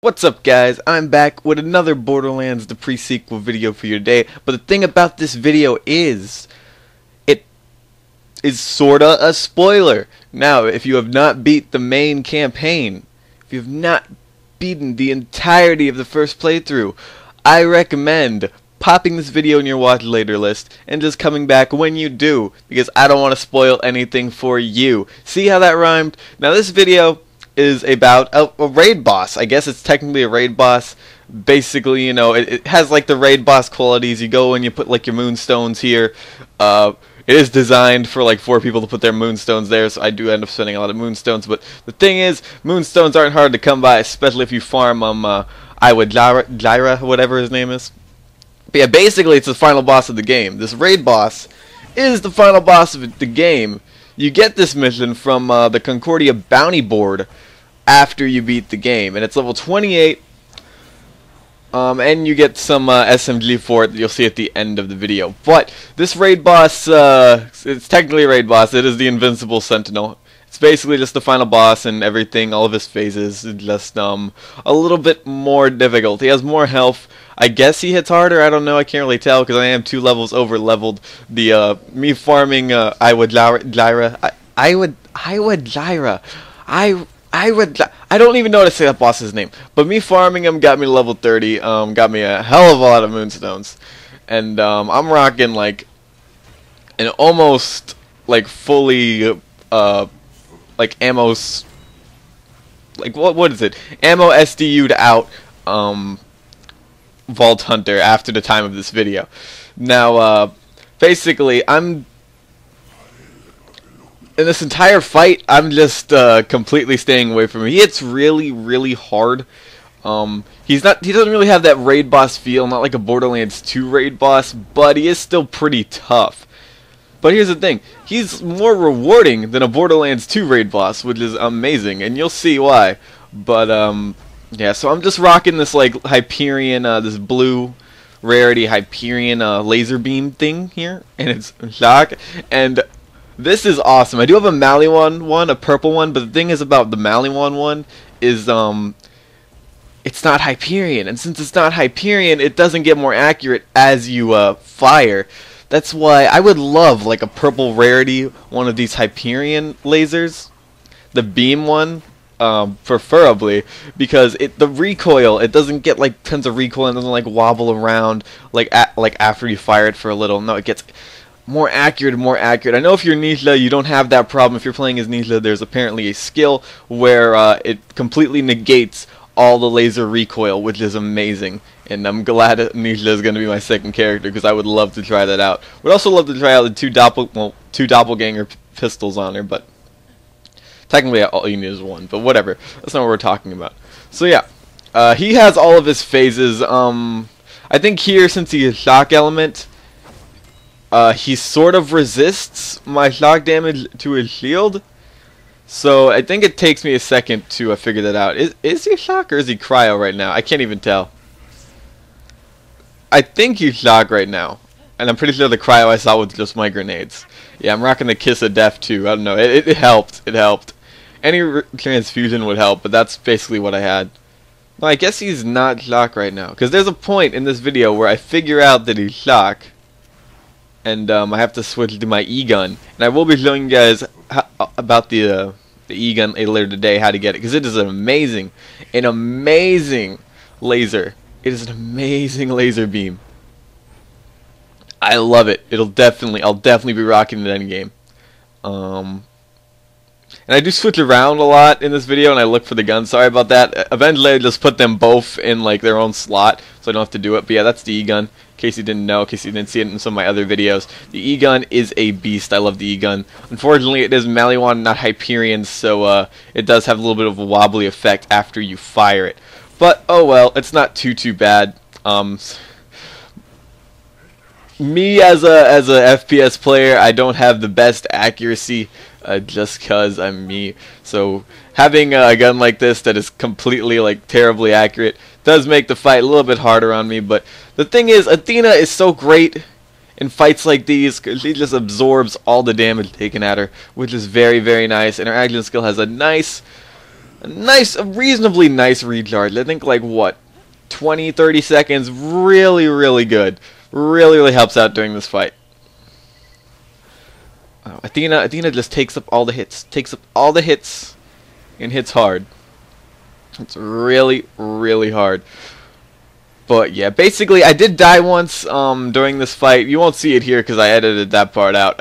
What's up, guys? I'm back with another Borderlands the pre-sequel video for you today. But the thing about this video is, it is sorta a spoiler. Now, if you have not beat the main campaign, if you have not beaten the entirety of the first playthrough, I recommend popping this video in your watch later list and just coming back when you do, because I don't want to spoil anything for you. See how that rhymed? Now, this video is about a raid boss. I guess it's technically a raid boss. Basically, you know, it has like the raid boss qualities. You go and you put like your moonstones here. It is designed for like 4 people to put their moonstones there, so I do end up spending a lot of moonstones. But the thing is, moonstones aren't hard to come by, especially if you farm Gyra, whatever his name is. But yeah, basically it's the final boss of the game. This raid boss is the final boss of the game. You get this mission from the Concordia bounty board after you beat the game, and it's level 28, and you get some SMG for it that you'll see at the end of the video. But this raid boss, it's technically a raid boss. It is the Invincible Sentinel. It's basically just the final boss and everything, all of his phases, just a little bit more difficult. He has more health. I guess he hits harder, I don't know, I can't really tell because I am 2 levels over leveled. The me farming I don't even know how to say that boss's name, but me farming him got me to level 30, got me a hell of a lot of moonstones, and I'm rocking like an almost like fully like ammo's, like what is it, ammo SDU'd out Vault Hunter after the time of this video. Now basically I'm in this entire fight, I'm just completely staying away from him. He hits really hard. He doesn't really have that raid boss feel, not like a Borderlands 2 raid boss, but he is still pretty tough. But here's the thing, he's more rewarding than a Borderlands 2 raid boss, which is amazing, and you'll see why. But yeah, so I'm just rocking this like Hyperion, this blue rarity Hyperion laser beam thing here, and it's shock, and this is awesome. I do have a Maliwan one, a purple one, but the thing is about the Maliwan one is it's not Hyperion, and since it's not Hyperion, it doesn't get more accurate as you fire. That's why I would love like a purple rarity, one of these Hyperion lasers, the beam one, preferably, because the recoil, it doesn't get like tons of recoil and doesn't like wobble around like after you fire it for a little. No, it gets more accurate and more accurate. I know if you're Nihla, you don't have that problem. If you're playing as Nihla, there's apparently a skill where it completely negates all the laser recoil, which is amazing. And I'm glad Nihla is going to be my second character because I would love to try that out. Would also love to try out the two doppelganger pistols on her, but technically all you need is one. But whatever, that's not what we're talking about. So yeah, he has all of his phases. I think here, since he is shock element, he sort of resists my shock damage to his shield. So I think it takes me a second to figure that out. Is he shock or is he cryo right now? I can't even tell. I think he's shock right now, and I'm pretty sure the cryo I saw was just my grenades. Yeah, I'm rocking the Kiss of Death too. I don't know. It helped. It helped. Any transfusion would help, but that's basically what I had. Well, I guess he's not shock right now, because there's a point in this video where I figure out that he's shock, and I have to switch to my E-gun, and I will be showing you guys about the E-gun later today, how to get it, because it is an amazing laser. It is an amazing laser beam. I love it. I'll definitely be rocking it in game. And I do switch around a lot in this video, and I look for the gun. Sorry about that. Eventually, I just put them both in like their own slot, so I don't have to do it. But yeah, that's the E-gun. In case you didn't know, in case you didn't see it in some of my other videos, the E-gun is a beast. I love the E-gun. Unfortunately, it is Maliwan, not Hyperion, so it does have a little bit of a wobbly effect after you fire it. But oh well, it's not too bad. Me as a FPS player, I don't have the best accuracy, just cause I'm me. So having a gun like this that is completely like terribly accurate does make the fight a little bit harder on me. But the thing is, Athena is so great in fights like these because she just absorbs all the damage taken at her, which is very nice. And her action skill has a nice a reasonably nice recharge. I think like what, 20-30 seconds. Really, really good. Really, really helps out during this fight. Athena just takes up all the hits, and hits hard. It's really, really hard. But yeah, basically I did die once during this fight. You won't see it here because I edited that part out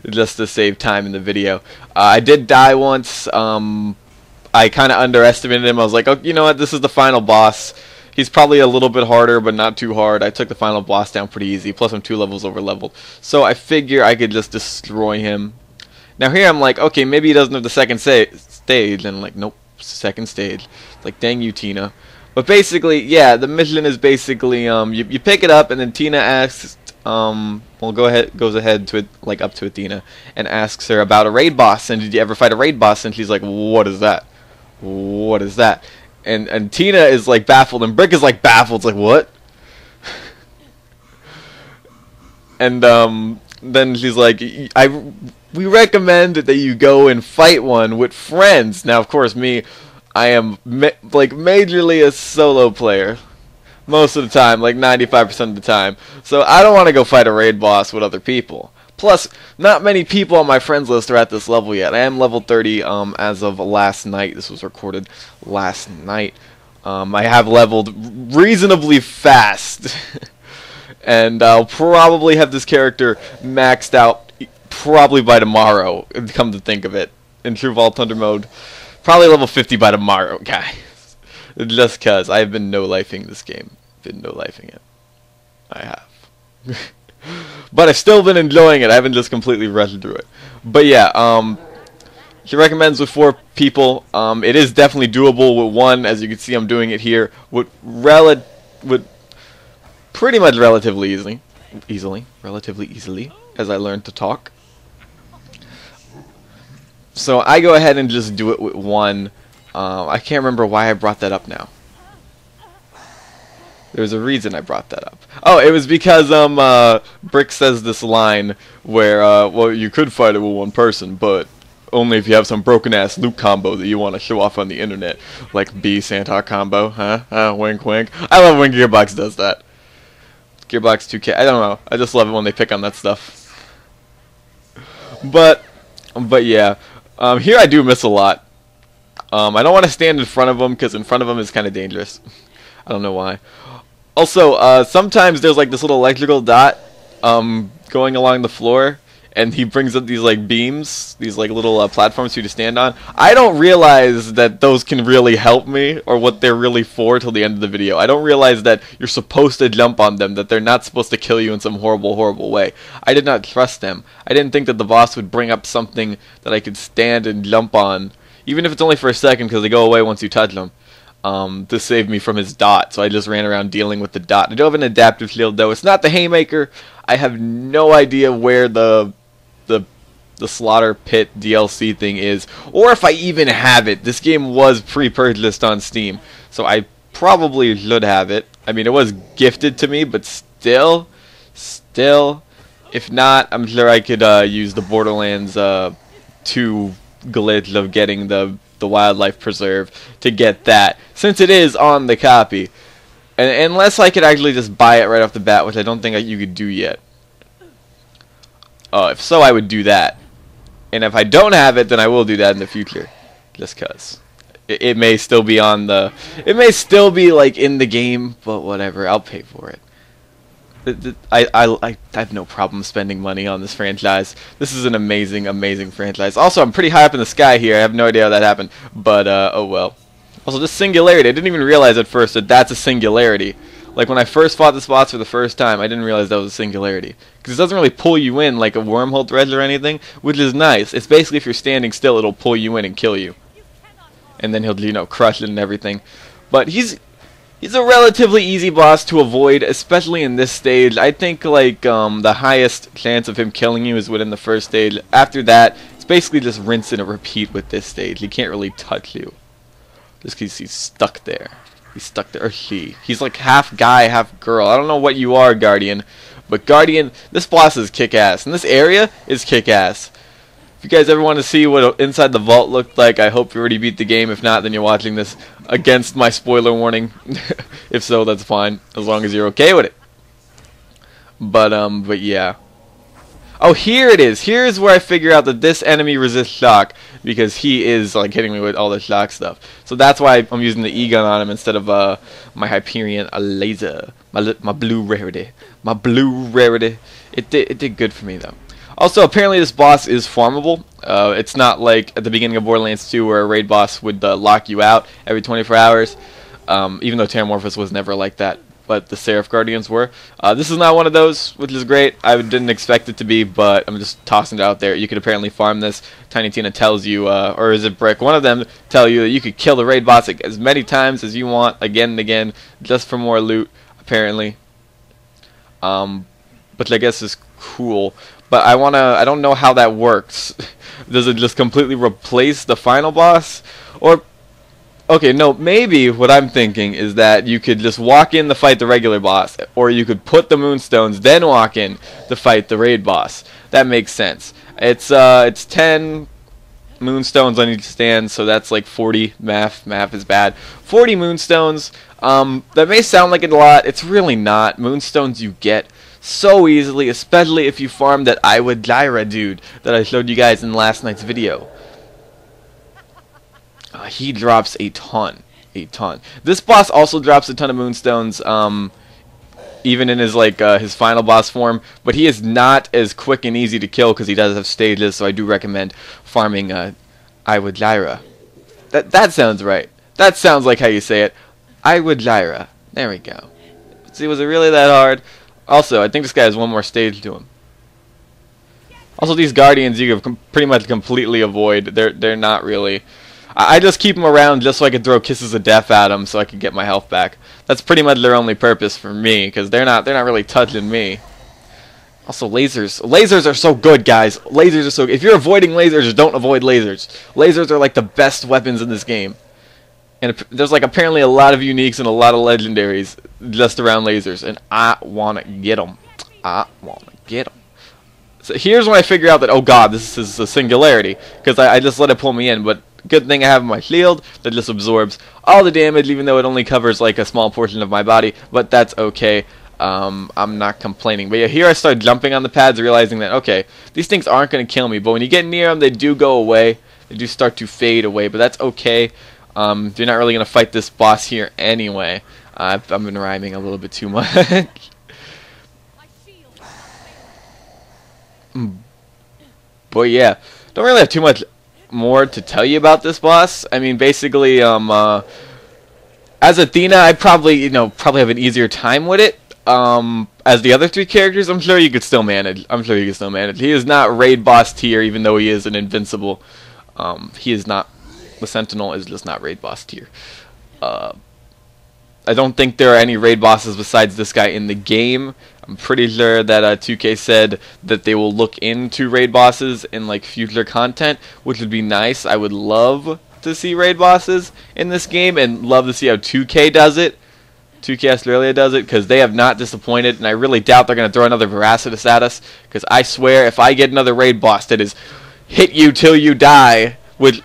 just to save time in the video. I did die once. I kind of underestimated him. I was like, oh, you know what, this is the final boss. He's probably a little bit harder, but not too hard. I took the final boss down pretty easy, plus I'm 2 levels over leveled. So I figure I could just destroy him. Now here I'm like, okay, maybe he doesn't have the second stage, and I'm like, nope, second stage. It's like, dang you, Tina. But basically, yeah, the mission is basically, you pick it up, and then Tina asks, goes ahead to it, like up to Athena, and asks her about a raid boss, and did you ever fight a raid boss? And she's like, what is that? What is that? And Tina is like baffled, and Brick is like baffled. It's like, what? And then she's like, we recommend that you go and fight one with friends. Now, of course, I am like majorly a solo player most of the time, like 95% of the time. So I don't want to go fight a raid boss with other people. Plus, not many people on my friends list are at this level yet. I am level 30 as of last night. This was recorded last night. I have leveled reasonably fast. And I'll probably have this character maxed out probably by tomorrow, come to think of it. In True Vault Hunter mode. Probably level 50 by tomorrow, guys. Just cause I've been no-lifing this game. Been no-lifing it. I have. But I've still been enjoying it. I haven't just completely rushed through it. But yeah, she recommends with 4 people. It is definitely doable with 1. As you can see, I'm doing it here with pretty much relatively easily, as I learned to talk. So I go ahead and just do it with 1. I can't remember why I brought that up now. There's a reason I brought that up. Oh, it was because Brick says this line where, well, you could fight it with 1 person, but only if you have some broken-ass loot combo that you want to show off on the internet, like B Santa combo, huh? Wink, wink. I love when Gearbox does that. Gearbox 2K. I don't know. I just love it when they pick on that stuff. But yeah, here I do miss a lot. I don't want to stand in front of them because in front of them is kind of dangerous. I don't know why. Also, sometimes there's like this little electrical dot going along the floor, and he brings up these like beams, these like little platforms for you to stand on. I don't realize that those can really help me or what they're really for till the end of the video. I don't realize that you're supposed to jump on them, that they're not supposed to kill you in some horrible, horrible way. I did not trust them. I didn't think that the boss would bring up something that I could stand and jump on, even if it's only for a second because they go away once you touch them. To save me from his dot, so I just ran around dealing with the dot. I do have an adaptive shield though. It's not the Haymaker. I have no idea where the Slaughter Pit DLC thing is, or if I even have it. This game was pre-purchased on Steam, so I probably should have it. I mean, it was gifted to me, but still, if not, I'm sure I could use the Borderlands 2 glitch of getting the wildlife preserve to get that, since it is on the copy. And unless I could actually just buy it right off the bat, which I don't think you could do yet. If so, I would do that. And if I don't have it, then I will do that in the future, just cause it may still be on the, it may still be like in the game, but whatever, I'll pay for it. I have no problem spending money on this franchise. This is an amazing, amazing franchise. Also, I'm pretty high up in the sky here. I have no idea how that happened, but oh well. Also, this singularity, I didn't even realize at first that that's a singularity. Like when I first fought this boss for the first time, I didn't realize that was a singularity. Because it doesn't really pull you in like a wormhole thread or anything, which is nice. It's basically if you're standing still, it'll pull you in and kill you. And then he'll, you know, crush it and everything. But he's a relatively easy boss to avoid, especially in this stage. I think like the highest chance of him killing you is within the first stage. After that, it's basically just rinse and repeat with this stage. He can't really touch you. Just because he's stuck there. He's stuck there. Or she. He's like half guy, half girl. I don't know what you are, Guardian. But Guardian, this boss is kick-ass. And this area is kick-ass. If you guys ever want to see what inside the vault looked like, I hope you already beat the game. If not, then you're watching this against my spoiler warning. If so, that's fine, as long as you're okay with it. But yeah. Oh, here it is. Here's where I figure out that this enemy resists shock, because he is like hitting me with all the shock stuff. So that's why I'm using the E-gun on him instead of my Hyperion laser, my blue rarity, It did good for me though. Also, apparently this boss is farmable. It's not like at the beginning of Borderlands 2 where a raid boss would lock you out every 24 hours. Even though Terramorphous was never like that, but the Seraph Guardians were. This is not one of those, which is great. I didn't expect it to be, but I'm just tossing it out there. You could apparently farm this. Tiny Tina tells you, or is it Brick? One of them tell you that you could kill the raid boss as many times as you want, again and again, just for more loot, apparently. Which I guess is cool. But I don't know how that works. Does it just completely replace the final boss? Or okay, no, maybe what I'm thinking is that you could just walk in to fight the regular boss, or you could put the moonstones, then walk in to fight the raid boss. That makes sense. It's 10 moonstones on each stand, so that's like 40. Math is bad. 40 moonstones. That may sound like a lot. It's really not. Moonstones you get so easily, especially if you farm that Iwadira dude that I showed you guys in last night's video. He drops a ton. This boss also drops a ton of moonstones, even in his his final boss form. But he is not as quick and easy to kill because he does have stages. So I do recommend farming Iwadira. That sounds right. That sounds like how you say it. Iwadira. There we go. See, was it really that hard? Also, I think this guy has one more stage to him. Also, these guardians you can pretty much completely avoid. They're not really. I just keep them around just so I can throw kisses of death at them so I can get my health back. That's pretty much their only purpose for me, because they're not really touching me. Also, lasers. Lasers are so good, guys. Lasers are so good. If you're avoiding lasers, don't avoid lasers. Lasers are like the best weapons in this game. And there's like apparently a lot of uniques and a lot of legendaries just around lasers, and I want to get them. So here's when I figure out that, oh god, this is a singularity, because I just let it pull me in. But good thing I have my shield that just absorbs all the damage, even though it only covers like a small portion of my body, but that's okay. I'm not complaining. But yeah, here I start jumping on the pads, realizing that, okay, these things aren't going to kill me, but when you get near them, they do go away. They do start to fade away, but that's okay. You're not really going to fight this boss here anyway. I've been rhyming a little bit too much. But yeah, don't really have too much more to tell you about this boss. I mean, basically, as Athena, I probably have an easier time with it. As the other three characters, I'm sure you could still manage. He is not raid boss tier, even though he is an invincible. He is not. The Sentinel is just not raid boss tier. I don't think there are any raid bosses besides this guy in the game. I'm pretty sure that 2K said that they will look into raid bosses in like future content, which would be nice. I would love to see raid bosses in this game and love to see how 2K does it. 2K Australia does it, because they have not disappointed, and I really doubt they're going to throw another Veracitus at us, because I swear if I get another raid boss that is hit you till you die, which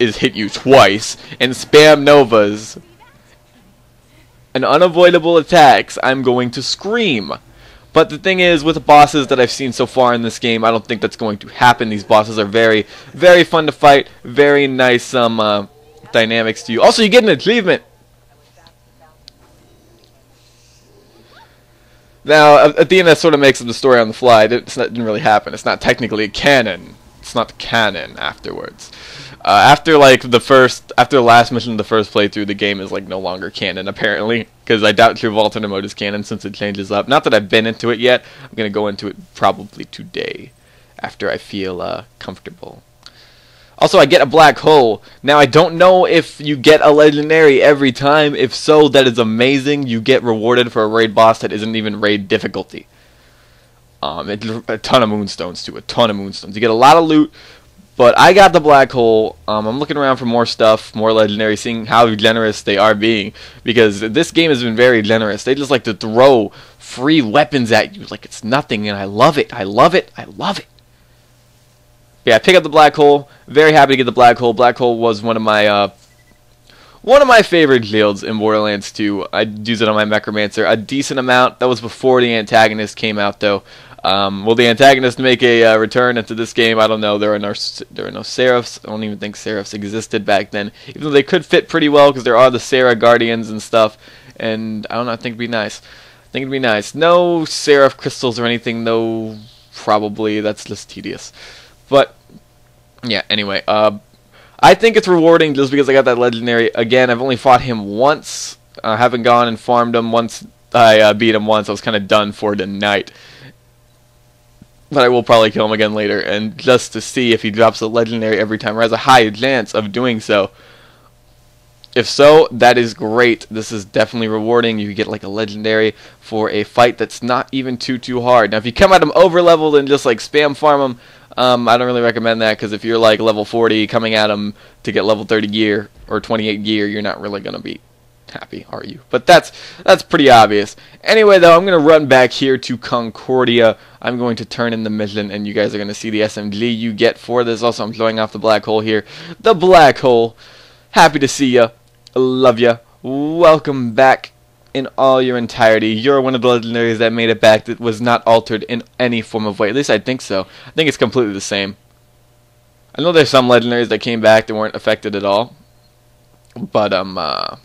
is hit you twice, and spam novas and unavoidable attacks, I'm going to scream. But the thing is, with the bosses that I've seen so far in this game, I don't think that's going to happen. These bosses are very, very fun to fight, very nice dynamics to you. Also, you get an achievement. Now, at the end, that sort of makes up the story on the fly. It didn't really happen. It's not technically canon. It's not canon afterwards. After the last mission of the first playthrough, the game is like no longer canon apparently, because I doubt True Alternate Mode is canon since it changes up. Not that I've been into it yet. I'm gonna go into it probably today, after I feel comfortable. Also, I get a black hole. Now, I don't know if you get a legendary every time. If so, that is amazing. You get rewarded for a raid boss that isn't even raid difficulty. It's a ton of moonstones too. A ton of moonstones. You get a lot of loot. But I got the black hole. I'm looking around for more stuff, more legendary, seeing how generous they are being. Because this game has been very generous. They just like to throw free weapons at you like it's nothing, and I love it. I love it. I love it. Yeah, pick up the black hole. Very happy to get the black hole. Black hole was one of my favorite shields in Borderlands 2. I'd use it on my Mechromancer a decent amount. That was before the antagonist came out, though. Will the antagonist make a return into this game? I don't know. There are no Seraphs. I don't even think Seraphs existed back then, even though they could fit pretty well because there are the Seraph Guardians and stuff. And I don't know. I think it'd be nice. No Seraph crystals or anything, though. Probably that's just tedious. But yeah. Anyway, I think it's rewarding just because I got that legendary. Again, I've only fought him once. I haven't gone and farmed him once. I beat him once. I was kind of done for the night. But I will probably kill him again later. And just to see if he drops a legendary every time, or has a high chance of doing so. If so, that is great. This is definitely rewarding. You get like a legendary for a fight that's not even too hard. Now, if you come at him over leveled and just like spam farm him, I don't really recommend that, because if you're like level 40 coming at him to get level 30 gear or 28 gear, you're not really gonna be happy, are you? But that's pretty obvious. Anyway, though, I'm gonna run back here to Concordia. I'm going to turn in the mission, and you guys are gonna see the SMG you get for this. Also, I'm showing off the black hole here. The black hole. Happy to see ya. Love ya. Welcome back in all your entirety. You're one of the legendaries that made it back that was not altered in any form of way. At least I think so. I think it's completely the same. I know there's some legendaries that came back that weren't affected at all. But, yeah.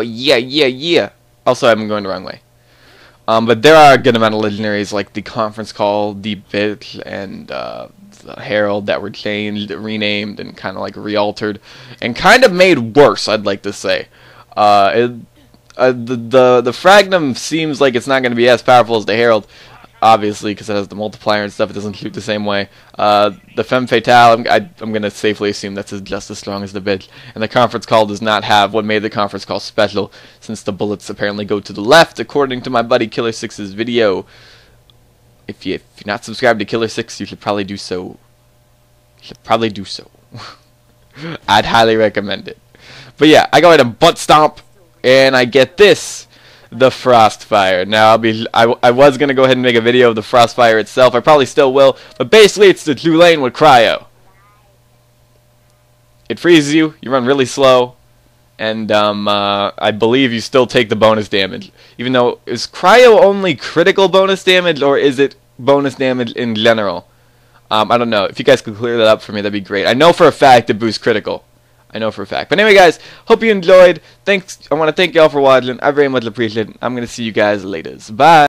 Yeah. Also, I'm going the wrong way. But there are a good amount of legendaries like the conference call, the bit, and the herald that were changed, renamed, and kind of like re-altered, and kind of made worse, I'd like to say. The Fragnum seems like it's not going to be as powerful as the herald, obviously, because it has the multiplier and stuff. It doesn't shoot the same way. The Femme Fatale, I'm going to safely assume that's just as strong as the bitch. And the conference call does not have what made the conference call special, since the bullets apparently go to the left, according to my buddy Killer6's video. If you're not subscribed to Killer6, you should probably do so. I'd highly recommend it. But yeah, I go ahead and butt stomp, and I get this. The Frostfire. Now, I was going to go ahead and make a video of the Frostfire itself. I probably still will. But basically, it's the Tulane with Cryo. It freezes you. You run really slow. And I believe you still take the bonus damage. Even though, is Cryo only critical bonus damage, or is it bonus damage in general? I don't know. If you guys could clear that up for me, that'd be great. I know for a fact it boosts critical. I know for a fact. But anyway, guys, hope you enjoyed. Thanks. I want to thank y'all for watching. I very much appreciate it. I'm going to see you guys later. Bye.